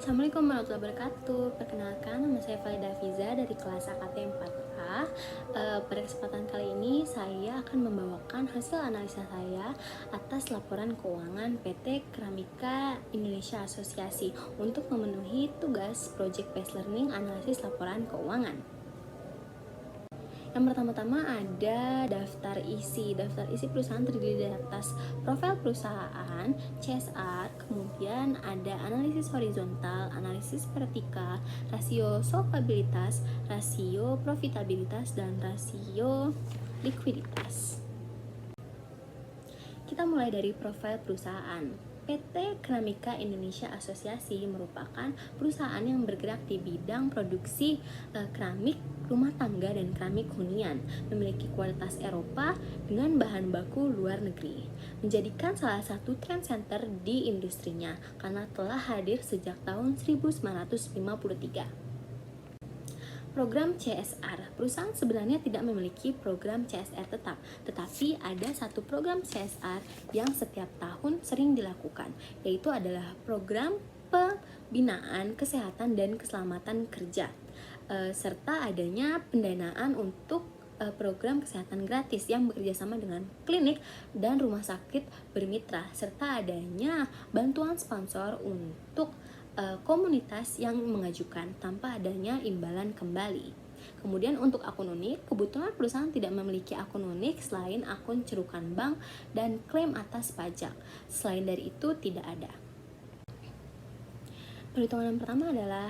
Assalamualaikum warahmatullahi wabarakatuh. Perkenalkan, nama saya Valida Fiza dari kelas AKT 4A. Pada kesempatan kali ini saya akan membawakan hasil analisa saya atas laporan keuangan PT Keramika Indonesia Asosiasi untuk memenuhi tugas Project Based Learning Analisis Laporan Keuangan. Yang pertama-tama ada daftar isi. Daftar isi perusahaan terdiri dari atas profil perusahaan, CSR, kemudian ada analisis horizontal, analisis vertikal, rasio solvabilitas, rasio profitabilitas, dan rasio likuiditas. Kita mulai dari profil perusahaan. PT Keramika Indonesia Asosiasi merupakan perusahaan yang bergerak di bidang produksi keramik rumah tangga dan keramik hunian, memiliki kualitas Eropa dengan bahan baku luar negeri, menjadikan salah satu trend center di industrinya karena telah hadir sejak tahun 1953. Program CSR. Perusahaan sebenarnya tidak memiliki program CSR tetap, tetapi ada satu program CSR yang setiap tahun sering dilakukan, yaitu adalah program pembinaan kesehatan dan keselamatan kerja, serta adanya pendanaan untuk program kesehatan gratis yang bekerjasama dengan klinik dan rumah sakit bermitra, serta adanya bantuan sponsor untuk komunitas yang mengajukan tanpa adanya imbalan kembali. Kemudian untuk akun unik, kebetulan perusahaan tidak memiliki akun unik selain akun cerukan bank dan klaim atas pajak. Selain dari itu tidak ada. Perhitungan yang pertama adalah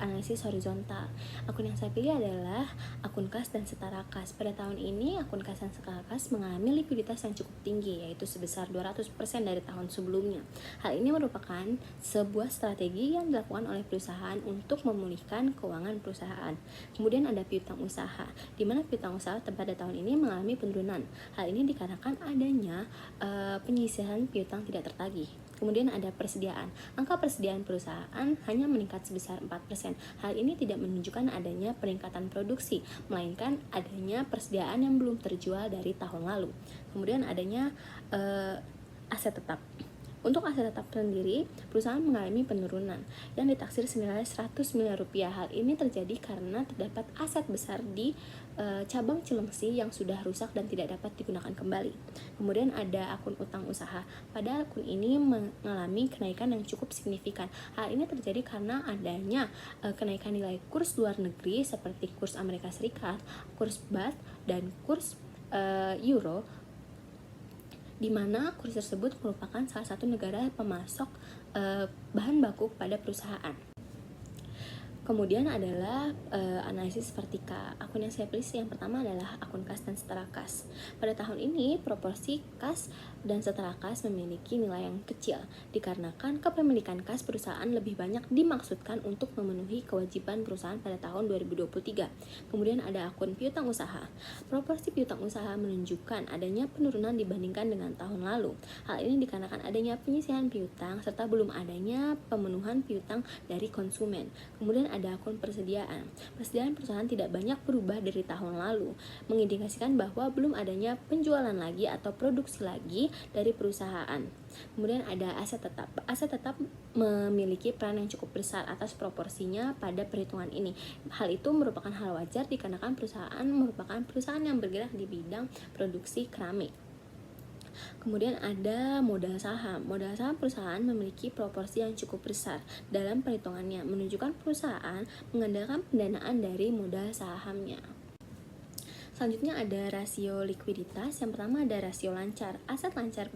analisis horizontal. Akun yang saya pilih adalah akun kas dan setara kas. Pada tahun ini, akun kas dan setara kas mengalami likuiditas yang cukup tinggi, yaitu sebesar 200% dari tahun sebelumnya. Hal ini merupakan sebuah strategi yang dilakukan oleh perusahaan untuk memulihkan keuangan perusahaan. Kemudian ada piutang usaha, di mana piutang usaha pada tahun ini mengalami penurunan. Hal ini dikarenakan adanya penyisihan piutang tidak tertagih. Kemudian ada persediaan. Angka persediaan perusahaan hanya meningkat sebesar 4%. Hal ini tidak menunjukkan adanya peningkatan produksi, melainkan adanya persediaan yang belum terjual dari tahun lalu. Kemudian adanya aset tetap. Untuk aset tetap sendiri, perusahaan mengalami penurunan yang ditaksir senilai 100 miliar rupiah. Hal ini terjadi karena terdapat aset besar di cabang Cilengsi yang sudah rusak dan tidak dapat digunakan kembali. Kemudian ada akun utang usaha. Pada akun ini mengalami kenaikan yang cukup signifikan. Hal ini terjadi karena adanya kenaikan nilai kurs luar negeri seperti kurs Amerika Serikat, kurs baht, dan kurs euro, di mana kurs tersebut merupakan salah satu negara pemasok bahan baku pada perusahaan. Kemudian adalah analisis vertikal. Akun yang saya pilih yang pertama adalah akun kas dan setara kas. Pada tahun ini, proporsi kas dan setara kas memiliki nilai yang kecil, dikarenakan kepemilikan kas perusahaan lebih banyak dimaksudkan untuk memenuhi kewajiban perusahaan pada tahun 2023. Kemudian ada akun piutang usaha. Proporsi piutang usaha menunjukkan adanya penurunan dibandingkan dengan tahun lalu. Hal ini dikarenakan adanya penyisihan piutang serta belum adanya pemenuhan piutang dari konsumen. Kemudian ada akun persediaan. Persediaan perusahaan tidak banyak berubah dari tahun lalu, mengindikasikan bahwa belum adanya penjualan lagi atau produksi lagi dari perusahaan. Kemudian ada aset tetap. Aset tetap memiliki peran yang cukup besar atas proporsinya pada perhitungan ini. Hal itu merupakan hal wajar dikarenakan perusahaan merupakan perusahaan yang bergerak di bidang produksi keramik. Kemudian ada modal saham. Modal saham perusahaan memiliki proporsi yang cukup besar dalam perhitungannya, menunjukkan perusahaan mengandalkan pendanaan dari modal sahamnya. Selanjutnya ada rasio likuiditas. Yang pertama ada rasio lancar. Aset lancar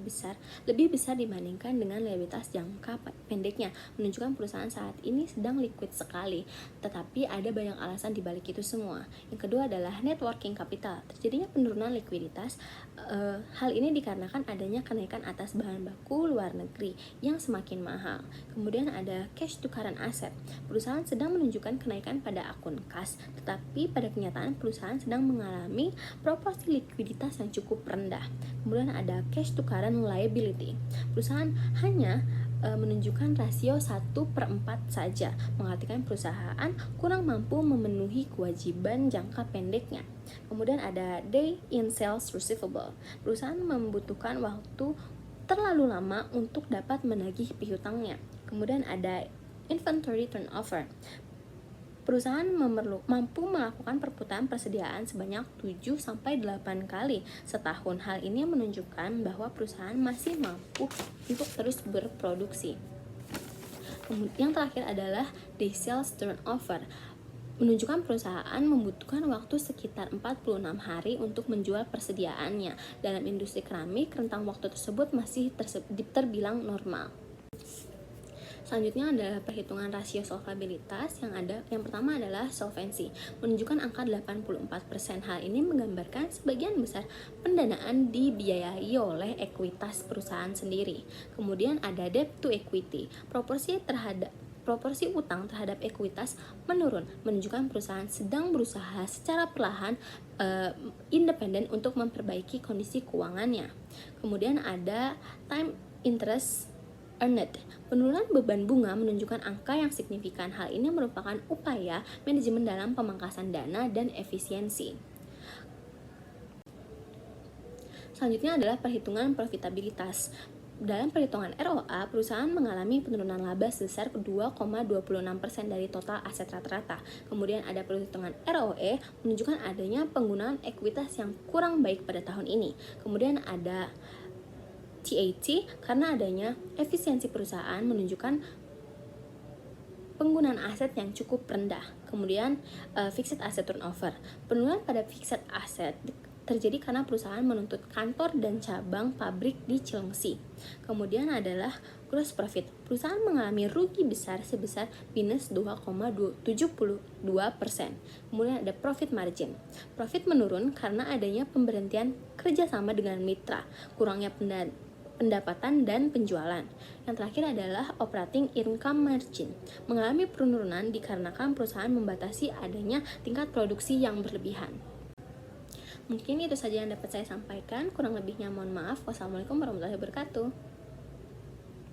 lebih besar dibandingkan dengan liabilitas jangka pendeknya, menunjukkan perusahaan saat ini sedang liquid sekali. Tetapi ada banyak alasan di balik itu semua. Yang kedua adalah net working capital. Terjadinya penurunan likuiditas. Hal ini dikarenakan adanya kenaikan atas bahan baku luar negeri yang semakin mahal. Kemudian ada cash to current asset. Perusahaan sedang menunjukkan kenaikan pada akun kas, tetapi pada kenyataan perusahaan sedang mengalami proporsi likuiditas yang cukup rendah. Kemudian ada cash to current liability. Perusahaan hanya menunjukkan rasio 1/4 saja, mengartikan perusahaan kurang mampu memenuhi kewajiban jangka pendeknya. Kemudian ada day in sales receivable. Perusahaan membutuhkan waktu terlalu lama untuk dapat menagih piutangnya. Kemudian ada Inventory turnover. Perusahaan mampu melakukan perputaran persediaan sebanyak 7-8 kali setahun. Hal ini menunjukkan bahwa perusahaan masih mampu untuk terus berproduksi. Yang terakhir adalah day sales turnover, menunjukkan perusahaan membutuhkan waktu sekitar 46 hari untuk menjual persediaannya. Dalam industri keramik, rentang waktu tersebut masih terbilang normal. Selanjutnya adalah perhitungan rasio solvabilitas. Yang pertama adalah solvency, menunjukkan angka 84%. Hal ini menggambarkan sebagian besar pendanaan dibiayai oleh ekuitas perusahaan sendiri. Kemudian ada debt to equity, proporsi utang terhadap ekuitas menurun, menunjukkan perusahaan sedang berusaha secara perlahan independen untuk memperbaiki kondisi keuangannya. Kemudian ada time interest earned, penurunan beban bunga menunjukkan angka yang signifikan. Hal ini merupakan upaya manajemen dalam pemangkasan dana dan efisiensi. Selanjutnya adalah perhitungan profitabilitas. Dalam perhitungan ROA, perusahaan mengalami penurunan laba sebesar 2,26% dari total aset rata-rata. Kemudian ada perhitungan ROE, menunjukkan adanya penggunaan ekuitas yang kurang baik pada tahun ini. Kemudian ada TAT, karena adanya efisiensi perusahaan, menunjukkan penggunaan aset yang cukup rendah. Kemudian fixed asset turnover, penurunan pada fixed asset terjadi karena perusahaan menuntut kantor dan cabang pabrik di Cilengsi. Kemudian adalah gross profit, perusahaan mengalami rugi besar sebesar minus 2,72%. Kemudian ada profit margin, profit menurun karena adanya pemberhentian kerjasama dengan mitra, kurangnya pendapatan dan penjualan. Yang terakhir adalah operating income margin, mengalami penurunan dikarenakan perusahaan membatasi adanya tingkat produksi yang berlebihan. Mungkin itu saja yang dapat saya sampaikan, kurang lebihnya mohon maaf. Wassalamualaikum warahmatullahi wabarakatuh.